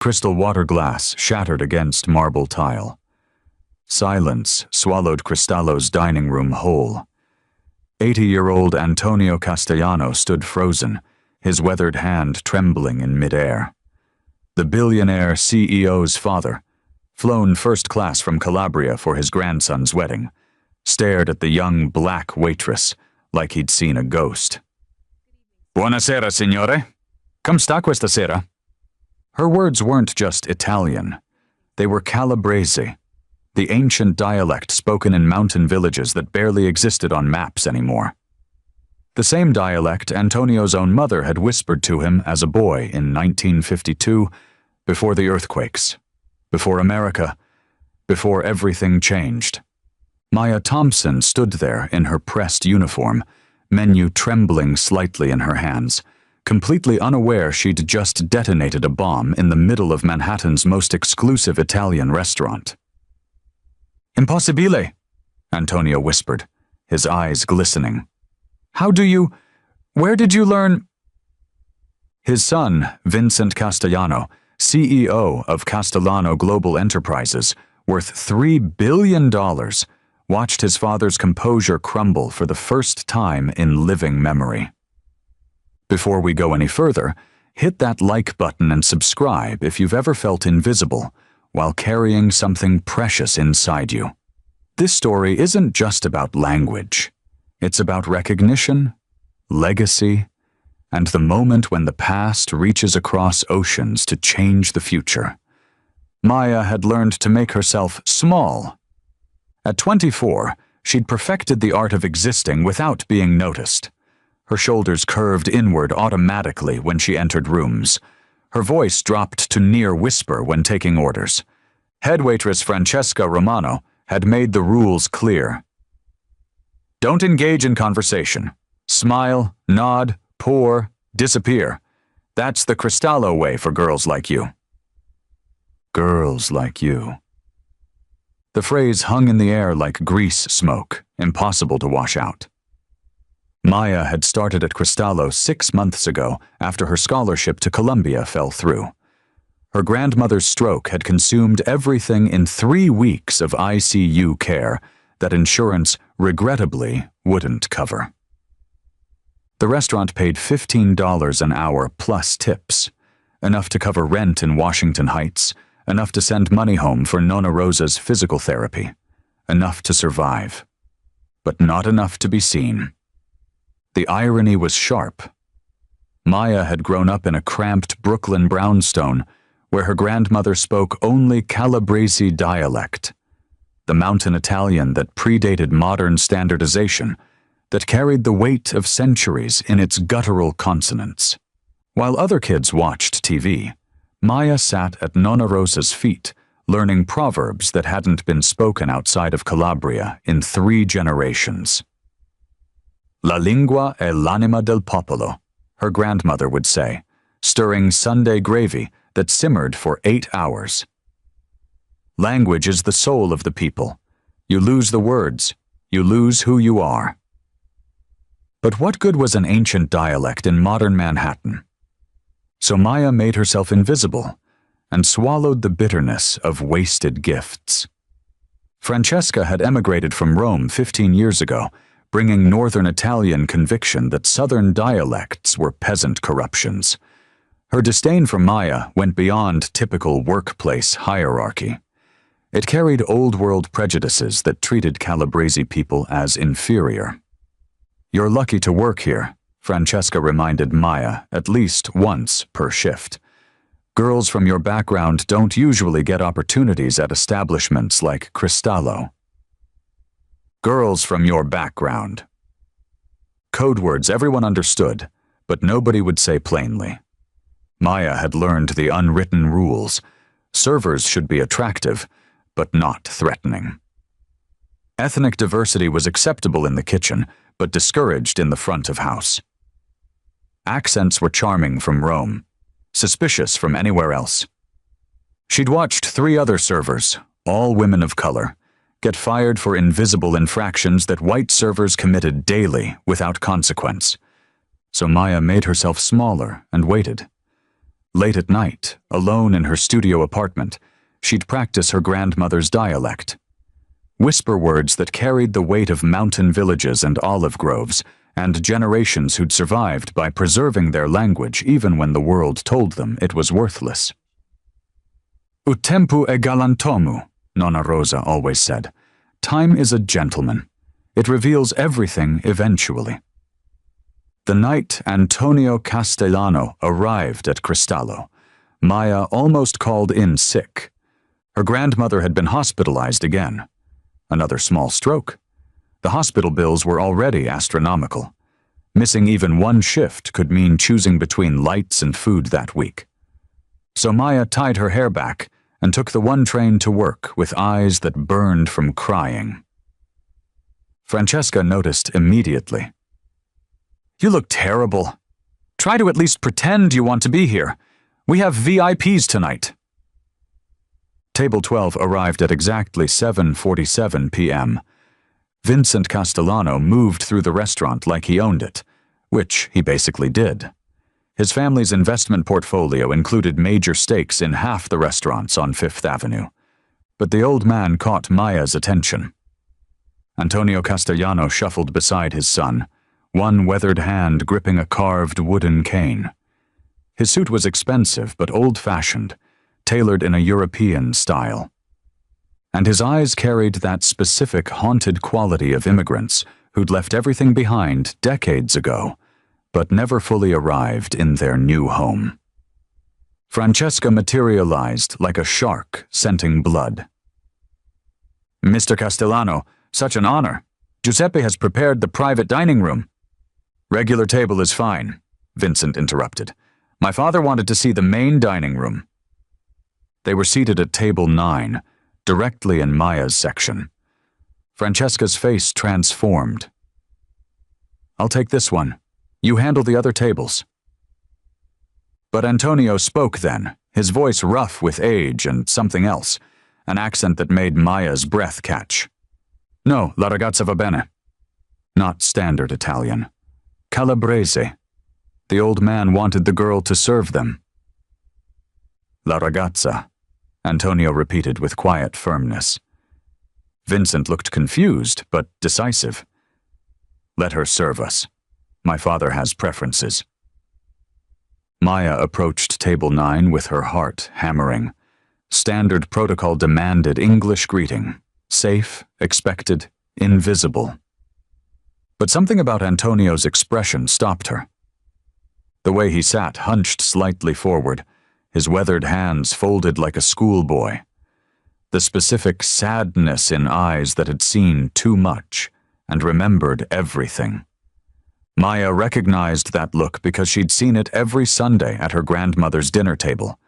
Crystal water glass shattered against marble tile. Silence swallowed Cristallo's dining room whole. 80-year-old Antonio Castellano stood frozen, his weathered hand trembling in midair. The billionaire CEO's father, flown first class from Calabria for his grandson's wedding, stared at the young black waitress like he'd seen a ghost. "Buonasera, signore. Come sta questa sera?" Her words weren't just Italian. They were Calabrese, the ancient dialect spoken in mountain villages that barely existed on maps anymore. The same dialect Antonio's own mother had whispered to him as a boy in 1952, before the earthquakes, before America, before everything changed. Maya Thompson stood there in her pressed uniform, menu trembling slightly in her hands, completely unaware she'd just detonated a bomb in the middle of Manhattan's most exclusive Italian restaurant. "Impossibile," Antonio whispered, his eyes glistening. Where did you learn?" His son, Vincent Castellano, CEO of Castellano Global Enterprises, worth $3 billion, watched his father's composure crumble for the first time in living memory. Before we go any further, hit that like button and subscribe if you've ever felt invisible while carrying something precious inside you. This story isn't just about language. It's about recognition, legacy, and the moment when the past reaches across oceans to change the future. Maya had learned to make herself small. At 24, she'd perfected the art of existing without being noticed. Her shoulders curved inward automatically when she entered rooms. Her voice dropped to near whisper when taking orders. Head waitress Francesca Romano had made the rules clear. Don't engage in conversation. Smile, nod, pour, disappear. That's the Cristallo way for girls like you. Girls like you. The phrase hung in the air like grease smoke, impossible to wash out. Maya had started at Cristallo 6 months ago after her scholarship to Columbia fell through. Her grandmother's stroke had consumed everything in 3 weeks of ICU care that insurance, regrettably, wouldn't cover. The restaurant paid $15 an hour plus tips, enough to cover rent in Washington Heights, enough to send money home for Nonna Rosa's physical therapy, enough to survive, but not enough to be seen. The irony was sharp. Maya had grown up in a cramped Brooklyn brownstone where her grandmother spoke only Calabrese dialect, the mountain Italian that predated modern standardization, that carried the weight of centuries in its guttural consonants. While other kids watched TV, Maya sat at Nonna Rosa's feet, learning proverbs that hadn't been spoken outside of Calabria in 3 generations. La lingua è l'anima del popolo, her grandmother would say, stirring Sunday gravy that simmered for 8 hours. Language is the soul of the people. You lose the words, you lose who you are. But what good was an ancient dialect in modern Manhattan? So Maya made herself invisible and swallowed the bitterness of wasted gifts. Francesca had emigrated from Rome 15 years ago, bringing northern Italian conviction that southern dialects were peasant corruptions. Her disdain for Maya went beyond typical workplace hierarchy. It carried old-world prejudices that treated Calabrese people as inferior. "You're lucky to work here," Francesca reminded Maya at least once per shift. "Girls from your background don't usually get opportunities at establishments like Cristallo." Girls from your background. Code words everyone understood, but nobody would say plainly. Maya had learned the unwritten rules. Servers should be attractive, but not threatening. Ethnic diversity was acceptable in the kitchen, but discouraged in the front of house. Accents were charming from Rome, suspicious from anywhere else. She'd watched 3 other servers, all women of color, get fired for invisible infractions that white servers committed daily without consequence. So Maya made herself smaller and waited. Late at night, alone in her studio apartment, she'd practice her grandmother's dialect. Whisper words that carried the weight of mountain villages and olive groves, and generations who'd survived by preserving their language even when the world told them it was worthless. "O tempo è galantomu," Nonna Rosa always said. Time is a gentleman. It reveals everything eventually. The night Antonio Castellano arrived at Cristallo, Maya almost called in sick. Her grandmother had been hospitalized again. Another small stroke. The hospital bills were already astronomical. Missing even one shift could mean choosing between lights and food that week. So Maya tied her hair back and took the one train to work with eyes that burned from crying. Francesca noticed immediately. "You look terrible. Try to at least pretend you want to be here. We have VIPs tonight." Table 12 arrived at exactly 7:47 p.m. Vincent Castellano moved through the restaurant like he owned it, which he basically did. His family's investment portfolio included major stakes in half the restaurants on Fifth Avenue. But the old man caught Maya's attention. Antonio Castellano shuffled beside his son, one weathered hand gripping a carved wooden cane. His suit was expensive but old-fashioned, tailored in a European style. And his eyes carried that specific haunted quality of immigrants who'd left everything behind decades ago, but never fully arrived in their new home. Francesca materialized like a shark scenting blood. "Mr. Castellano, such an honor. Giuseppe has prepared the private dining room." "Regular table is fine," Vincent interrupted. "My father wanted to see the main dining room." They were seated at table 9, directly in Maya's section. Francesca's face transformed. "I'll take this one. You handle the other tables." But Antonio spoke then, his voice rough with age and something else, an accent that made Maya's breath catch. "No, la ragazza va bene." Not standard Italian. Calabrese. The old man wanted the girl to serve them. "La ragazza," Antonio repeated with quiet firmness. Vincent looked confused, but decisive. "Let her serve us. My father has preferences." Maya approached table 9 with her heart hammering. Standard protocol demanded English greeting. Safe, expected, invisible. But something about Antonio's expression stopped her. The way he sat hunched slightly forward, his weathered hands folded like a schoolboy. The specific sadness in eyes that had seen too much and remembered everything. Maya recognized that look because she'd seen it every Sunday at her grandmother's dinner table.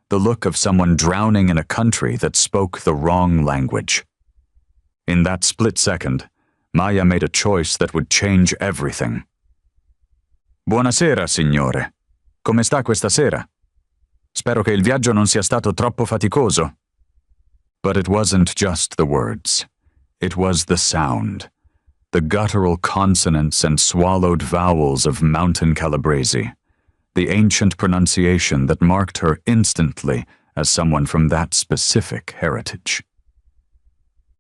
The look of someone drowning in a country that spoke the wrong language. In that split second, Maya made a choice that would change everything. "Buonasera, signore. Come sta questa sera? Spero che il viaggio non sia stato troppo faticoso." But it wasn't just the words. It was the sound. The guttural consonants and swallowed vowels of Mountain Calabrese. The ancient pronunciation that marked her instantly as someone from that specific heritage.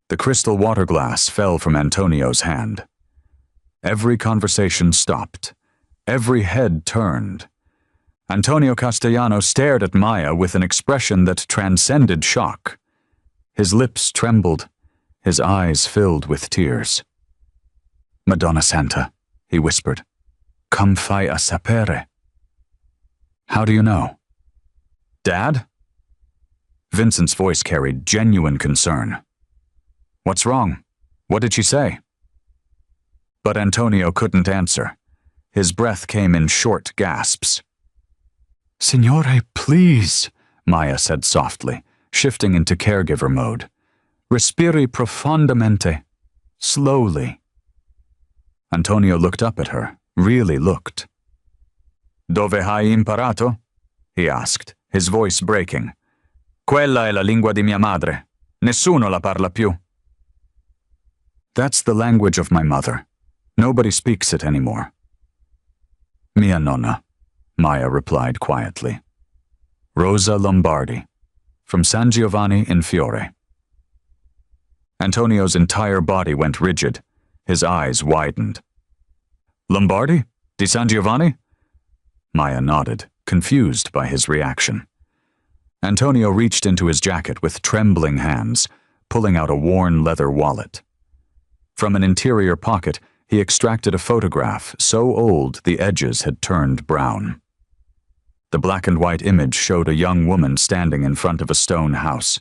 The crystal water glass fell from Antonio's hand. Every conversation stopped. Every head turned. Antonio Castellano stared at Maya with an expression that transcended shock. His lips trembled, his eyes filled with tears. "Madonna Santa," he whispered. "Come fai a sapere." "How do you know?" "Dad?" Vincent's voice carried genuine concern. "What's wrong? What did she say?" But Antonio couldn't answer. His breath came in short gasps. "Signore, please," Maya said softly, shifting into caregiver mode. "Respiri profondamente. Slowly." Antonio looked up at her, really looked. "Dove hai imparato?" he asked, his voice breaking. "Quella è la lingua di mia madre. Nessuno la parla più." "That's the language of my mother. Nobody speaks it anymore." "Mia nonna," Maya replied quietly. Rosa Lombardi, from San Giovanni in Fiore. Antonio's entire body went rigid. His eyes widened. Lombardi? Di San Giovanni? Maya nodded, confused by his reaction. Antonio reached into his jacket with trembling hands, pulling out a worn leather wallet. From an interior pocket, he extracted a photograph so old the edges had turned brown. The black and white image showed a young woman standing in front of a stone house,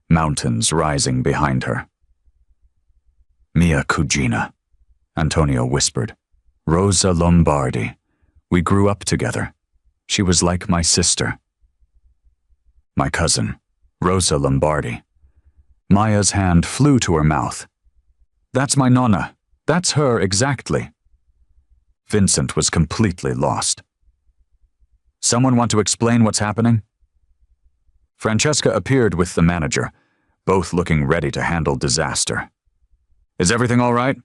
mountains rising behind her. Mia cugina, Antonio whispered. Rosa Lombardi. We grew up together. She was like my sister. My cousin, Rosa Lombardi. Maya's hand flew to her mouth. That's my nonna. That's her exactly. Vincent was completely lost. Someone want to explain what's happening? Francesca appeared with the manager, both looking ready to handle disaster. Is everything all right?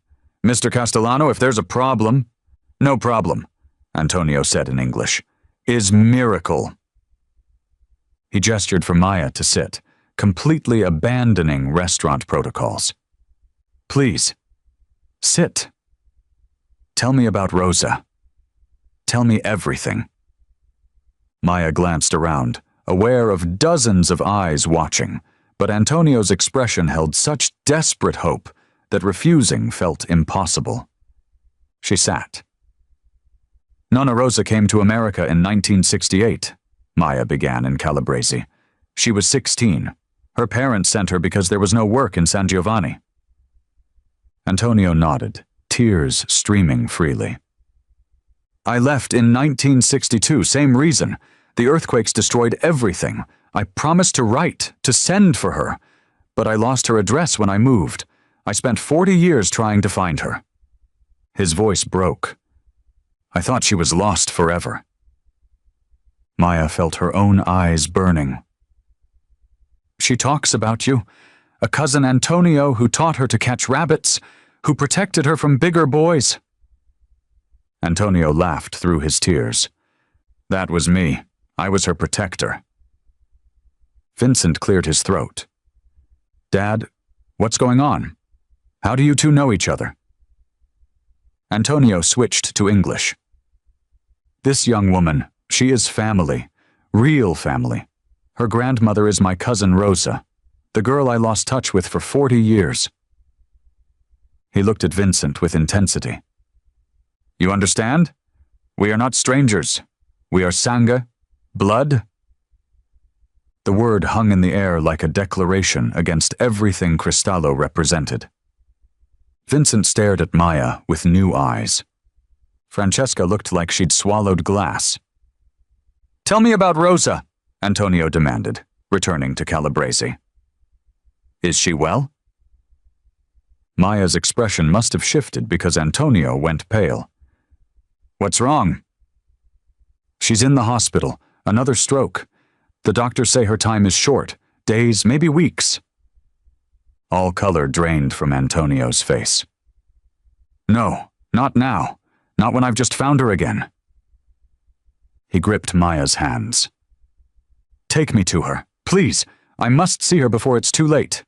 Mr. Castellano, if there's a problem... No problem, Antonio said in English. Is miracle. He gestured for Maya to sit, completely abandoning restaurant protocols. Please, sit. Tell me about Rosa. Tell me everything. Maya glanced around, aware of dozens of eyes watching, but Antonio's expression held such desperate hope that refusing felt impossible. She sat. Nonna Rosa came to America in 1968, Maya began in Calabrese. She was 16. Her parents sent her because there was no work in San Giovanni. Antonio nodded, tears streaming freely. I left in 1962, same reason. The earthquakes destroyed everything. I promised to write, to send for her, but I lost her address when I moved. I spent 40 years trying to find her. His voice broke. I thought she was lost forever. Maya felt her own eyes burning. She talks about you, a cousin Antonio who taught her to catch rabbits, who protected her from bigger boys. Antonio laughed through his tears. That was me. I was her protector. Vincent cleared his throat. Dad, what's going on? How do you two know each other? Antonio switched to English. This young woman, she is family, real family. Her grandmother is my cousin Rosa, the girl I lost touch with for 40 years. He looked at Vincent with intensity. You understand? We are not strangers. We are sangha, blood. The word hung in the air like a declaration against everything Cristallo represented. Vincent stared at Maya with new eyes. Francesca looked like she'd swallowed glass. Tell me about Rosa, Antonio demanded, returning to Calabrese. Is she well? Maya's expression must have shifted because Antonio went pale. What's wrong? She's in the hospital, another stroke. The doctors say her time is short, days, maybe weeks. All color drained from Antonio's face. No, not now. Not when I've just found her again. He gripped Maya's hands. Take me to her, please. I must see her before it's too late.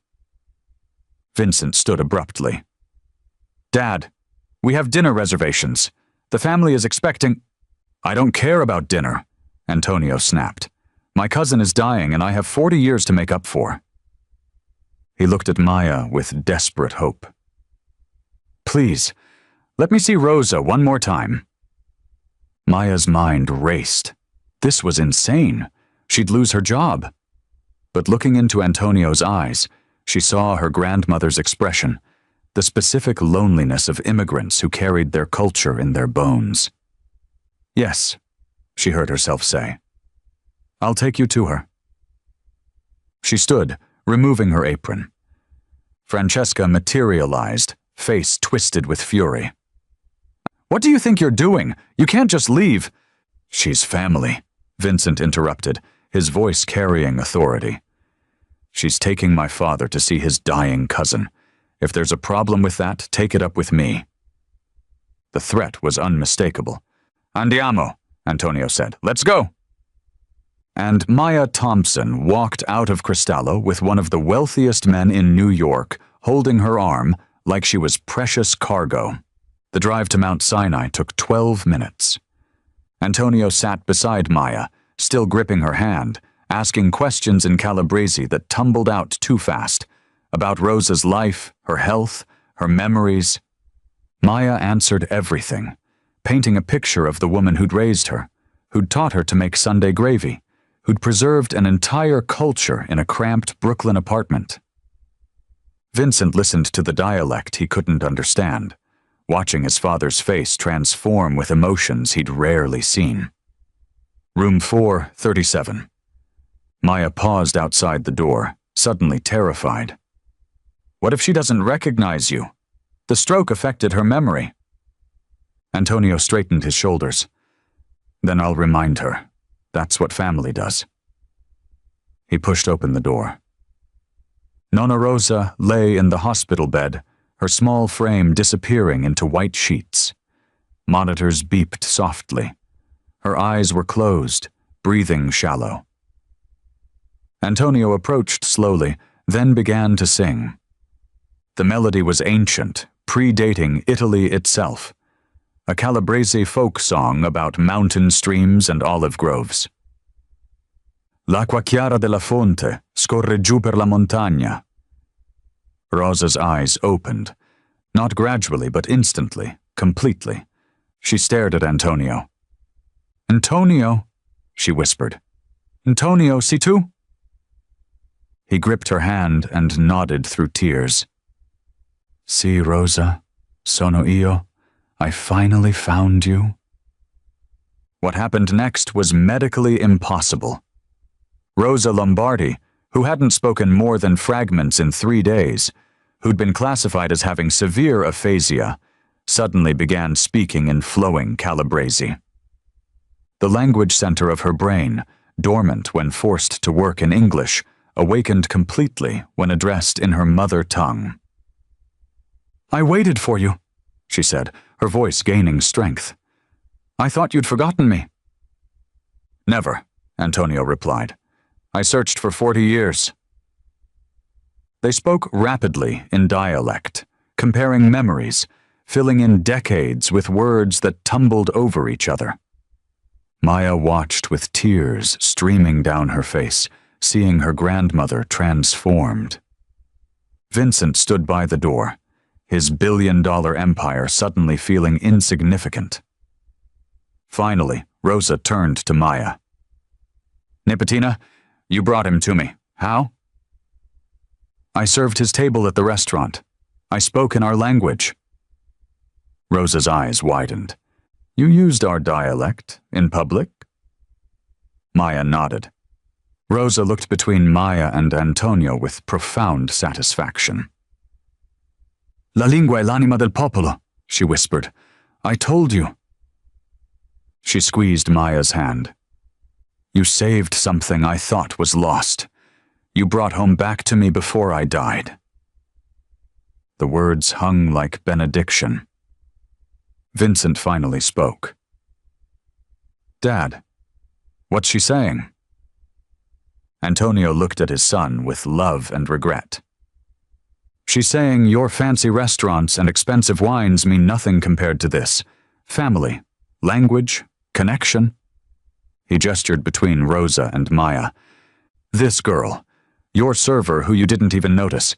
Vincent stood abruptly. Dad, we have dinner reservations. The family is expecting... I don't care about dinner, Antonio snapped. My cousin is dying and I have 40 years to make up for. He looked at Maya with desperate hope. Please, let me see Rosa one more time. Maya's mind raced. This was insane. She'd lose her job. But looking into Antonio's eyes, she saw her grandmother's expression, the specific loneliness of immigrants who carried their culture in their bones. Yes, she heard herself say. I'll take you to her. She stood, removing her apron. Francesca materialized, face twisted with fury. What do you think you're doing? You can't just leave. She's family, Vincent interrupted, his voice carrying authority. She's taking my father to see his dying cousin. If there's a problem with that, take it up with me. The threat was unmistakable. Andiamo, Antonio said. Let's go. And Maya Thompson walked out of Cristallo with one of the wealthiest men in New York holding her arm like she was precious cargo. The drive to Mount Sinai took 12 minutes. Antonio sat beside Maya, still gripping her hand, asking questions in Calabrese that tumbled out too fast, about Rosa's life, her health, her memories. Maya answered everything, painting a picture of the woman who'd raised her, who'd taught her to make Sunday gravy, who'd preserved an entire culture in a cramped Brooklyn apartment. Vincent listened to the dialect he couldn't understand, watching his father's face transform with emotions he'd rarely seen. Room 437. Maya paused outside the door, suddenly terrified. What if she doesn't recognize you? The stroke affected her memory. Antonio straightened his shoulders. Then I'll remind her. That's what family does. He pushed open the door. Nonna Rosa lay in the hospital bed, her small frame disappearing into white sheets. Monitors beeped softly. Her eyes were closed, breathing shallow. Antonio approached slowly, then began to sing. The melody was ancient, predating Italy itself. A Calabrese folk song about mountain streams and olive groves. L'acqua chiara della fonte scorre giù per la montagna. Rosa's eyes opened, not gradually but instantly, completely. She stared at Antonio. Antonio, she whispered. Antonio, si tu? He gripped her hand and nodded through tears. Si, Rosa, sono io. I finally found you. What happened next was medically impossible. Rosa Lombardi, who hadn't spoken more than fragments in 3 days, who'd been classified as having severe aphasia, suddenly began speaking in flowing Calabrese. The language center of her brain, dormant when forced to work in English, awakened completely when addressed in her mother tongue. I waited for you, she said, her voice gaining strength. I thought you'd forgotten me. Never, Antonio replied. I searched for 40 years. They spoke rapidly in dialect, comparing memories, filling in decades with words that tumbled over each other. Maya watched with tears streaming down her face, seeing her grandmother transformed. Vincent stood by the door, his billion-dollar empire suddenly feeling insignificant. Finally, Rosa turned to Maya. Nipotina, you brought him to me. How? I served his table at the restaurant. I spoke in our language. Rosa's eyes widened. You used our dialect in public? Maya nodded. Rosa looked between Maya and Antonio with profound satisfaction. La lingua è l'anima del popolo, she whispered. I told you. She squeezed Maya's hand. You saved something I thought was lost. You brought home back to me before I died. The words hung like benediction. Vincent finally spoke. Dad, what's she saying? Antonio looked at his son with love and regret. She's saying your fancy restaurants and expensive wines mean nothing compared to this. Family, language, connection. He gestured between Rosa and Maya. This girl, your server who you didn't even notice,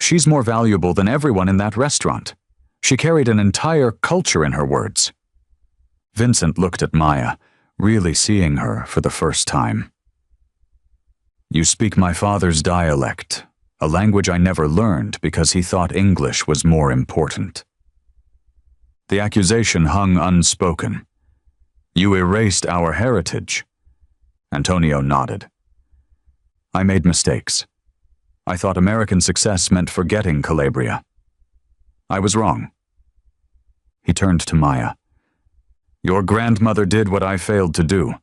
she's more valuable than everyone in that restaurant. She carried an entire culture in her words. Vincent looked at Maya, really seeing her for the first time. You speak my father's dialect, a language I never learned because he thought English was more important. The accusation hung unspoken. You erased our heritage. Antonio nodded. I made mistakes. I thought American success meant forgetting Calabria. I was wrong. He turned to Maya. Your grandmother did what I failed to do.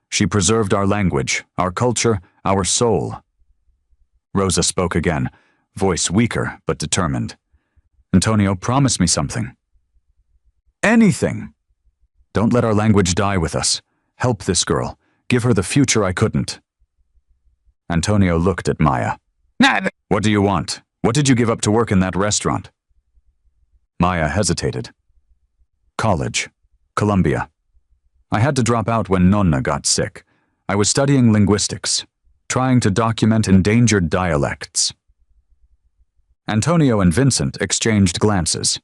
She preserved our language, our culture, our soul. Rosa spoke again, voice weaker but determined. Antonio, promise me something. Anything. Don't let our language die with us. Help this girl. give her the future I couldn't. Antonio looked at Maya. What do you want? What did you give up to work in that restaurant? Maya hesitated. College. Columbia. I had to drop out when Nonna got sick. I was studying linguistics, trying to document endangered dialects. Antonio and Vincent exchanged glances.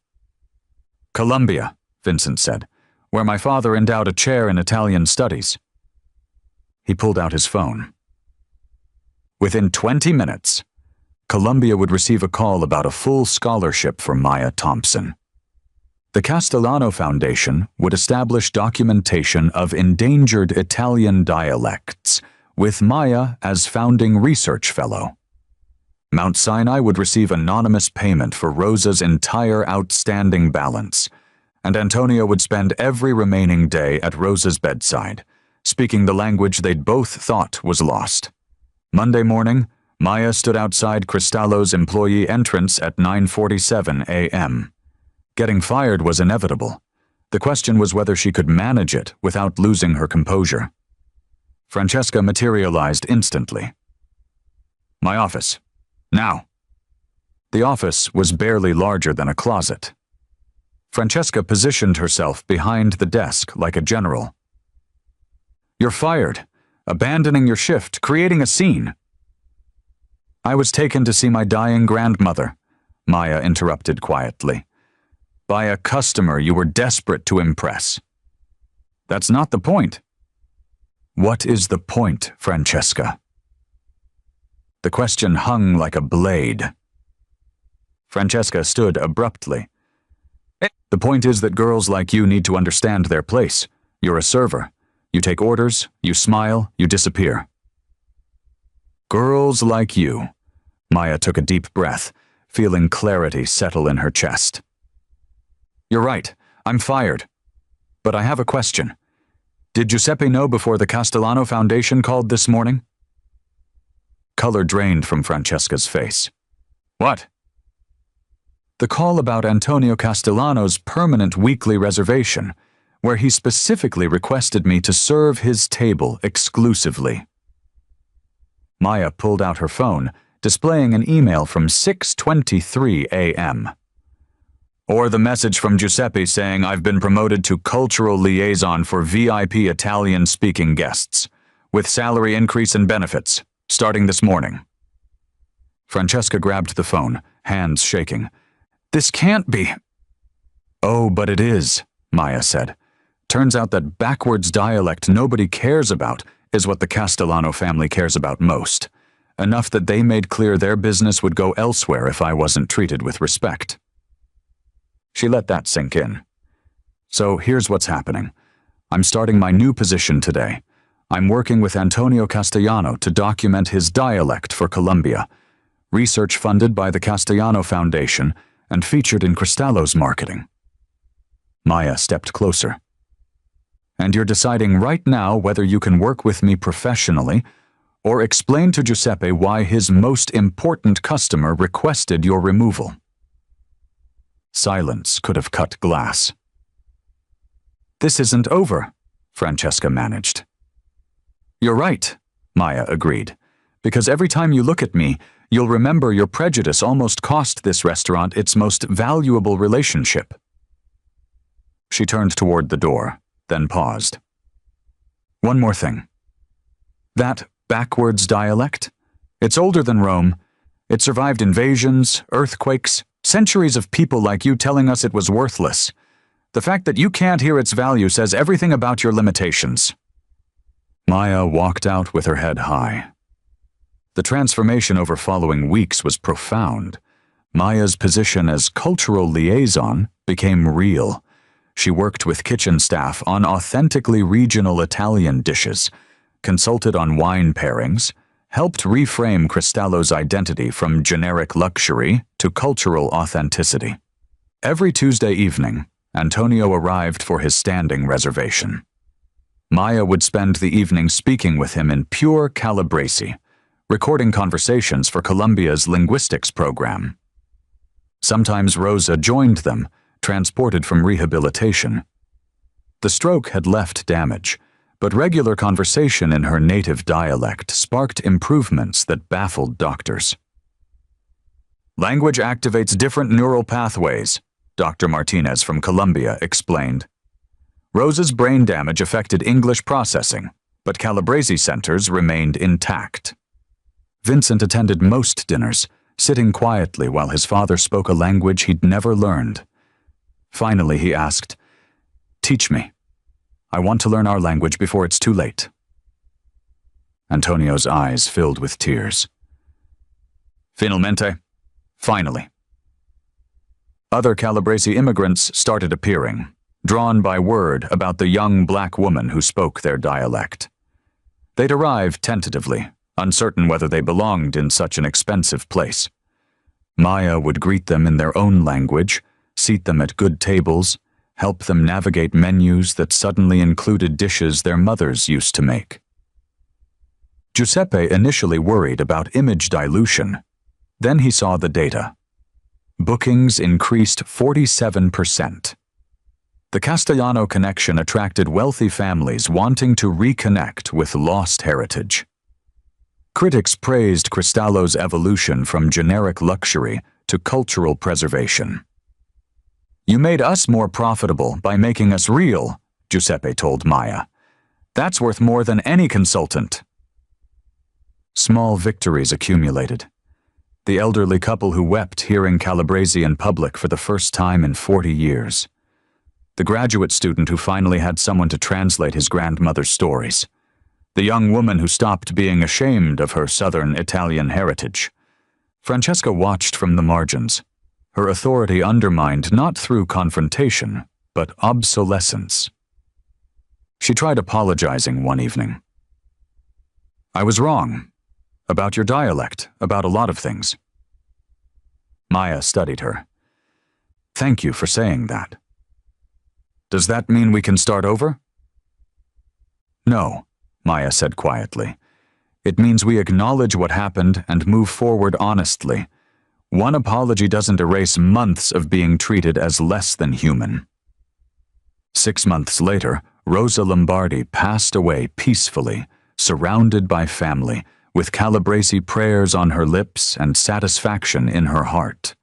Columbia, Vincent said, where my father endowed a chair in Italian studies. He pulled out his phone. Within 20 minutes, Columbia would receive a call about a full scholarship for Maya Thompson. The Castellano Foundation would establish documentation of endangered Italian dialects, with Maya as founding research fellow. Mount Sinai would receive anonymous payment for Rosa's entire outstanding balance, and Antonio would spend every remaining day at Rosa's bedside, speaking the language they'd both thought was lost. Monday morning, Maya stood outside Cristallo's employee entrance at 9:47 a.m. Getting fired was inevitable. The question was whether she could manage it without losing her composure. Francesca materialized instantly. My office. Now. The office was barely larger than a closet. Francesca positioned herself behind the desk like a general. You're fired, abandoning your shift, creating a scene. I was taken to see my dying grandmother, Maya interrupted quietly. By a customer you were desperate to impress. That's not the point. What is the point, Francesca? The question hung like a blade. Francesca stood abruptly. The point is that girls like you need to understand their place. You're a server. You take orders, you smile, you disappear. Girls like you. Maya took a deep breath, feeling clarity settle in her chest. You're right, I'm fired. But I have a question. Did Giuseppe know before the Castellano Foundation called this morning? Color drained from Francesca's face. What? The call about Antonio Castellano's permanent weekly reservation, where he specifically requested me to serve his table exclusively. Maya pulled out her phone, displaying an email from 6:23 a.m. Or the message from Giuseppe saying I've been promoted to cultural liaison for VIP Italian-speaking guests, with salary increase and benefits, starting this morning. Francesca grabbed the phone, hands shaking. This can't be. Oh, but it is, Maya said. Turns out that backwards dialect nobody cares about is what the Castellano family cares about most. Enough that they made clear their business would go elsewhere if I wasn't treated with respect. She let that sink in. So here's what's happening. I'm starting my new position today. I'm working with Antonio Castellano to document his dialect for Columbia. Research funded by the Castellano Foundation and featured in Cristallo's marketing. Maya stepped closer. And you're deciding right now whether you can work with me professionally or explain to Giuseppe why his most important customer requested your removal. Silence could have cut glass. This isn't over, Francesca managed. You're right, Maya agreed, because every time you look at me, you'll remember your prejudice almost cost this restaurant its most valuable relationship. She turned toward the door, then paused. One more thing. That backwards dialect? It's older than Rome. It survived invasions, earthquakes, centuries of people like you telling us it was worthless. The fact that you can't hear its value says everything about your limitations. Maya walked out with her head high. The transformation over following weeks was profound. Maya's position as cultural liaison became real. She worked with kitchen staff on authentically regional Italian dishes, consulted on wine pairings, helped reframe Cristallo's identity from generic luxury to cultural authenticity. Every Tuesday evening, Antonio arrived for his standing reservation. Maya would spend the evening speaking with him in pure Calabrese, recording conversations for Columbia's linguistics program. Sometimes Rosa joined them, transported from rehabilitation. The stroke had left damage, but regular conversation in her native dialect sparked improvements that baffled doctors. Language activates different neural pathways, Dr. Martinez from Colombia explained. Rosa's brain damage affected English processing, but Calabrese centers remained intact. Vincent attended most dinners, sitting quietly while his father spoke a language he'd never learned. Finally, he asked, "Teach me. I want to learn our language before it's too late." Antonio's eyes filled with tears. Finalmente. Finally. Other Calabrese immigrants started appearing, drawn by word about the young black woman who spoke their dialect. They'd arrived tentatively, uncertain whether they belonged in such an expensive place. Maya would greet them in their own language, seat them at good tables, help them navigate menus that suddenly included dishes their mothers used to make. Giuseppe initially worried about image dilution. Then he saw the data. Bookings increased 47%. The Castellano connection attracted wealthy families wanting to reconnect with lost heritage. Critics praised Cristallo's evolution from generic luxury to cultural preservation. "You made us more profitable by making us real," Giuseppe told Maya. "That's worth more than any consultant." Small victories accumulated. The elderly couple who wept hearing Calabrese in public for the first time in 40 years. The graduate student who finally had someone to translate his grandmother's stories. The young woman who stopped being ashamed of her southern Italian heritage. Francesca watched from the margins, her authority undermined not through confrontation, but obsolescence. She tried apologizing one evening. "I was wrong. About your dialect, about a lot of things." Maya studied her. "Thank you for saying that. Does that mean we can start over?" "No," Maya said quietly. "It means we acknowledge what happened and move forward honestly. One apology doesn't erase months of being treated as less than human." 6 months later, Rosa Lombardi passed away peacefully, surrounded by family, with Calabrese prayers on her lips and satisfaction in her heart.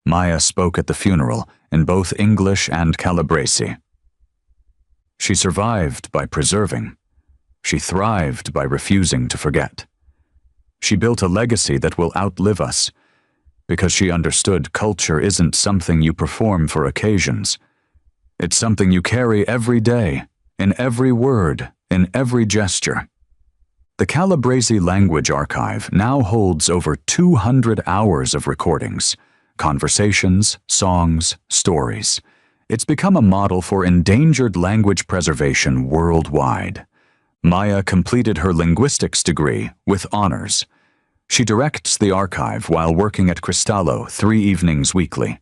Maya spoke at the funeral in both English and Calabrese. She survived by preserving. She thrived by refusing to forget. She built a legacy that will outlive us, because she understood culture isn't something you perform for occasions. It's something you carry every day, in every word, in every gesture. The Calabrese Language Archive now holds over 200 hours of recordings, conversations, songs, stories. It's become a model for endangered language preservation worldwide. Maya completed her linguistics degree with honors. She directs the archive while working at Cristallo 3 evenings weekly.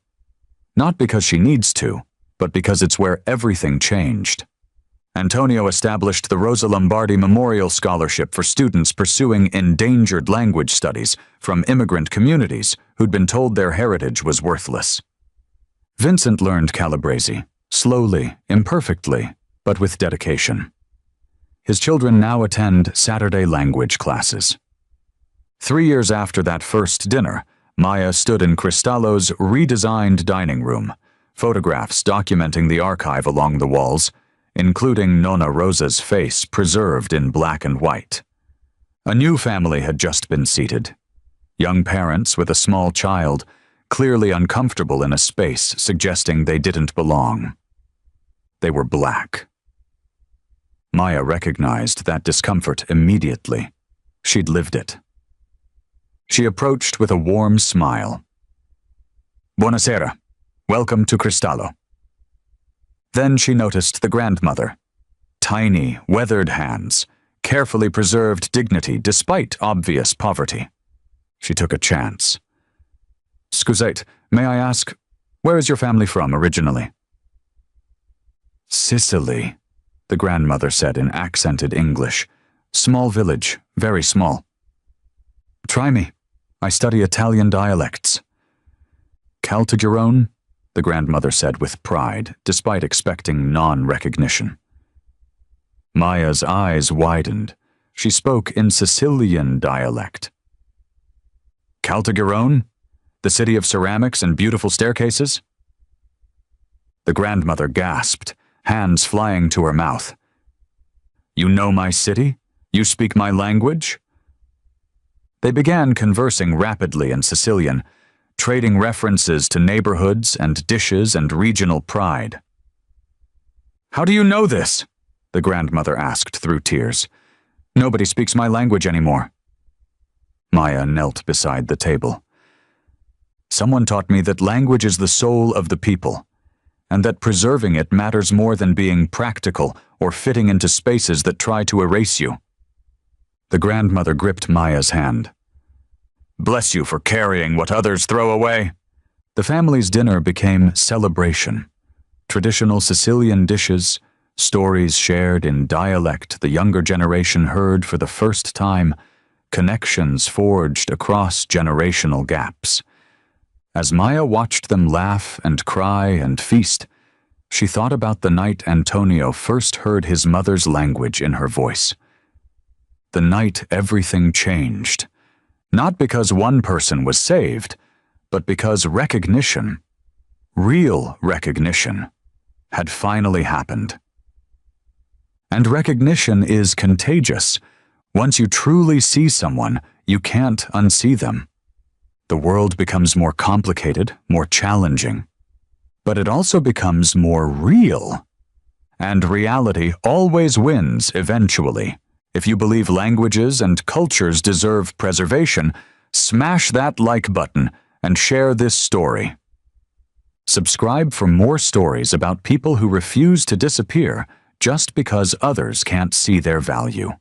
Not because she needs to, but because it's where everything changed. Antonio established the Rosa Lombardi Memorial Scholarship for students pursuing endangered language studies from immigrant communities who'd been told their heritage was worthless. Vincent learned Calabrese, slowly, imperfectly, but with dedication. His children now attend Saturday language classes. 3 years after that first dinner, Maya stood in Cristallo's redesigned dining room, photographs documenting the archive along the walls, including Nonna Rosa's face preserved in black and white. A new family had just been seated. Young parents with a small child, clearly uncomfortable in a space suggesting they didn't belong. They were black. Maya recognized that discomfort immediately. She'd lived it. She approached with a warm smile. "Buonasera. Welcome to Cristallo." Then she noticed the grandmother. Tiny, weathered hands, carefully preserved dignity despite obvious poverty. She took a chance. "Scusate, may I ask, where is your family from originally?" "Sicily," the grandmother said in accented English. "Small village, very small." "Try me. I study Italian dialects." "Caltagirone?" the grandmother said with pride, despite expecting non-recognition. Maya's eyes widened. She spoke in Sicilian dialect. Caltagirone? The city of ceramics and beautiful staircases? The grandmother gasped, hands flying to her mouth. You know my city? You speak my language? They began conversing rapidly in Sicilian, trading references to neighborhoods and dishes and regional pride. How do you know this? The grandmother asked through tears. Nobody speaks my language anymore. Maya knelt beside the table. Someone taught me that language is the soul of the people, and that preserving it matters more than being practical or fitting into spaces that try to erase you. The grandmother gripped Maya's hand. Bless you for carrying what others throw away. The family's dinner became celebration. Traditional Sicilian dishes, stories shared in dialect the younger generation heard for the first time, connections forged across generational gaps. As Maya watched them laugh and cry and feast, she thought about the night Antonio first heard his mother's language in her voice. The night everything changed, not because one person was saved, but because recognition, real recognition, had finally happened. And recognition is contagious. Once you truly see someone, you can't unsee them. The world becomes more complicated, more challenging. But it also becomes more real. And reality always wins eventually. If you believe languages and cultures deserve preservation, smash that like button and share this story. Subscribe for more stories about people who refuse to disappear just because others can't see their value.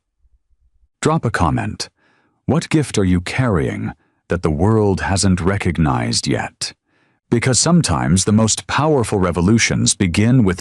Drop a comment. What gift are you carrying that the world hasn't recognized yet? Because sometimes the most powerful revolutions begin with